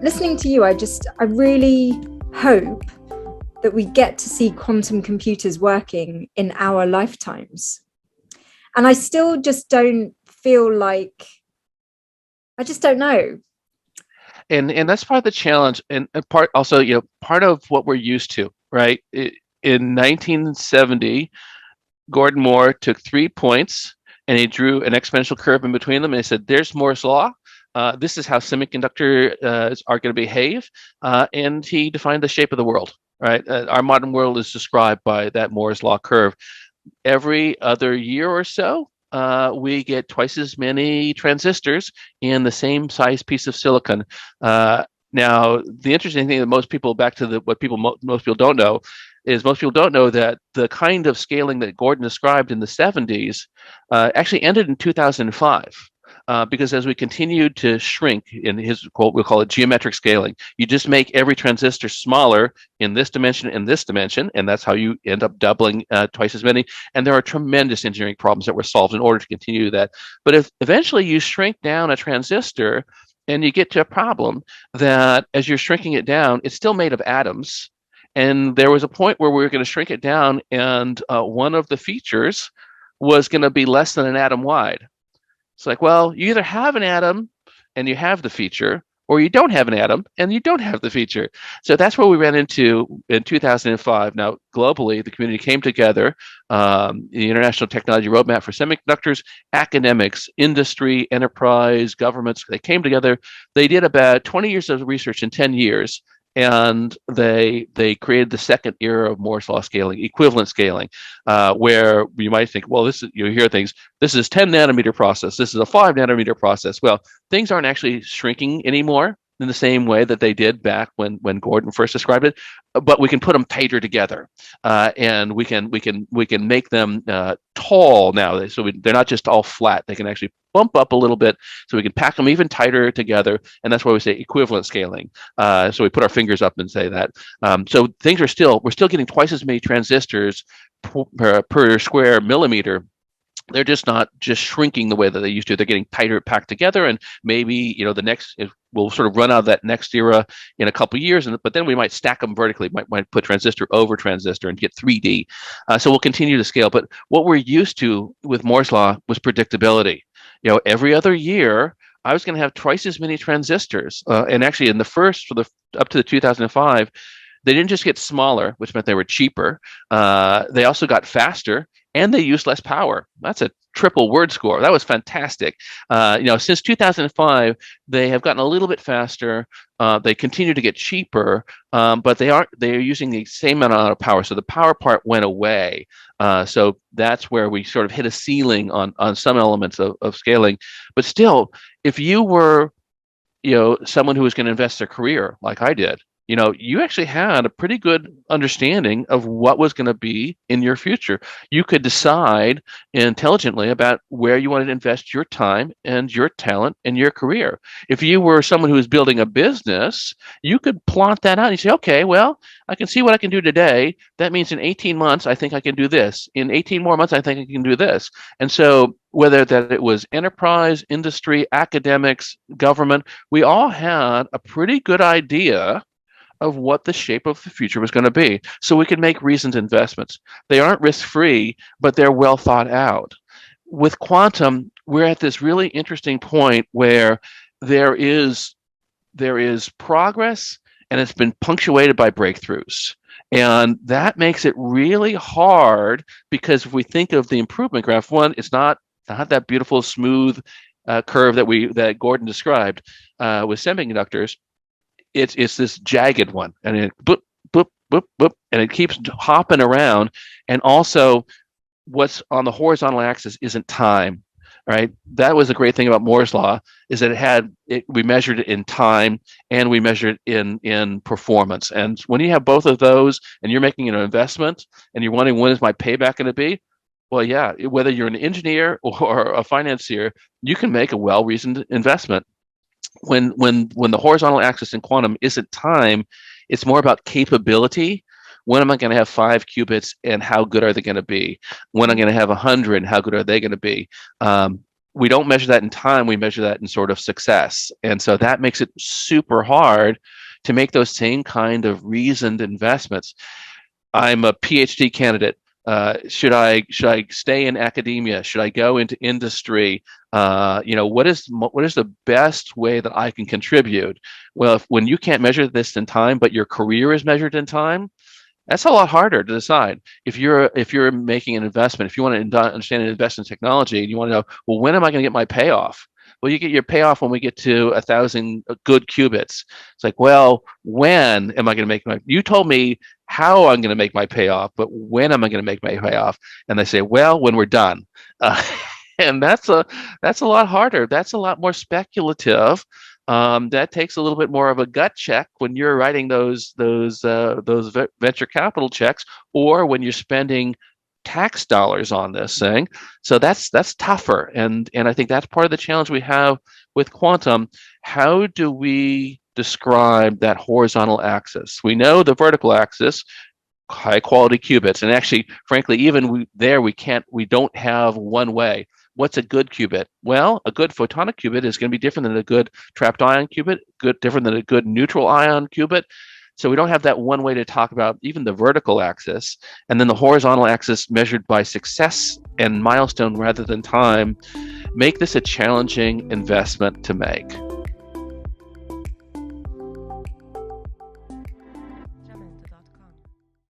listening to you, I really hope that we get to see quantum computers working in our lifetimes. And I still just don't feel like, I just don't know. And that's part of the challenge, and part also, part of what we're used to, right? In 1970, Gordon Moore took 3 points and he drew an exponential curve in between them, and he said, "There's Moore's law. This is how semiconductors are going to behave," and he defined the shape of the world. Right, our modern world is described by that Moore's law curve. Every other year or so, we get twice as many transistors in the same size piece of silicon. Now, the interesting thing that most people, back to what most people don't know, is most people don't know that the kind of scaling that Gordon described in the 70s actually ended in 2005. Because as we continued to shrink, in his quote, we'll call it geometric scaling. You just make every transistor smaller in this dimension and this dimension, and that's how you end up doubling twice as many. And there are tremendous engineering problems that were solved in order to continue that. But if eventually you shrink down a transistor and you get to a problem that as you're shrinking it down, it's still made of atoms. And there was a point where we were going to shrink it down, and one of the features was going to be less than an atom wide. It's like, well, you either have an atom and you have the feature, or you don't have an atom and you don't have the feature. So that's where we ran into in 2005. Now, globally, the community came together, the International Technology Roadmap for Semiconductors, academics, industry, enterprise, governments, they came together. They did about 20 years of research in 10 years. And they created the second era of Moore's law scaling, equivalent scaling, where you might think, well, you hear things. This is 10 nanometer process. This is a 5 nanometer process. Well, things aren't actually shrinking anymore in the same way that they did back when Gordon first described it, but we can put them tighter together, and we can make them tall now. So they're not just all flat. They can actually bump up a little bit, so we can pack them even tighter together, and that's why we say equivalent scaling. So we put our fingers up and say that. So we're still getting twice as many transistors per square millimeter. They're just not just shrinking the way that they used to. They're getting tighter, packed together, and maybe we'll sort of run out of that next era in a couple of years. But then we might stack them vertically. Might put transistor over transistor and get 3D. So we'll continue to scale. But what we're used to with Moore's law was predictability. Every other year, I was going to have twice as many transistors. And actually, in the first, up to the 2005, they didn't just get smaller, which meant they were cheaper. They also got faster, and they used less power. That's a triple word score. That was fantastic. Since 2005, they have gotten a little bit faster. They continue to get cheaper, but they're using the same amount of power. So the power part went away. So that's where we sort of hit a ceiling on some elements of scaling. But still, if you were, someone who was going to invest their career like I did, you actually had a pretty good understanding of what was going to be in your future. You could decide intelligently about where you wanted to invest your time and your talent and your career. If you were someone who was building a business, you could plot that out and you say, okay, well, I can see what I can do today. That means in 18 months, I think I can do this. In 18 more months, I think I can do this. And so whether that it was enterprise, industry, academics, government, we all had a pretty good idea of what the shape of the future was going to be. So we can make reasoned investments. They aren't risk-free, but they're well thought out. With quantum, we're at this really interesting point where there is progress, and it's been punctuated by breakthroughs. And that makes it really hard, because if we think of the improvement graph, one, it's not that beautiful, smooth curve that Gordon described with semiconductors. It's this jagged one, and it boop, boop, boop, boop, and it keeps hopping around. And also, what's on the horizontal axis isn't time, right? That was the great thing about Moore's law, is that we measured it in time and we measured it in performance. And when you have both of those, and you're making an investment and you're wondering, when is my payback going to be? Well, yeah, whether you're an engineer or a financier, you can make a well-reasoned investment. When the horizontal axis in quantum isn't time, it's more about capability. When am I going to have 5 qubits, and how good are they going to be? When I'm going to have 100, how good are they going to be? we don't measure that in time, we measure that in sort of success. And so that makes it super hard to make those same kind of reasoned investments. I'm a PhD candidate. Should I stay in academia? Should I go into industry? What is the best way that I can contribute? Well, when you can't measure this in time, but your career is measured in time, that's a lot harder to decide. If you're making an investment, if you want to understand and invest in technology, and you want to know, well, when am I going to get my payoff? Well, you get your payoff when we get to 1,000 good qubits. It's like, well, when am I going to make my? You told me how I'm going to make my payoff, but when am I going to make my payoff? And they say, well, when we're done. Uh, and that's a lot harder. That's a lot more speculative. That takes a little bit more of a gut check when you're writing those venture capital checks, or when you're spending tax dollars on this thing. So that's tougher, and I think that's part of the challenge we have with quantum. How do we describe that horizontal axis? We know the vertical axis, high quality qubits, and actually, frankly, even we don't have one way. What's a good qubit? Well, a good photonic qubit is going to be different than a good trapped ion qubit, different than a good neutral ion qubit. So we don't have that one way to talk about even the vertical axis. And then the horizontal axis, measured by success and milestone rather than time, make this a challenging investment to make.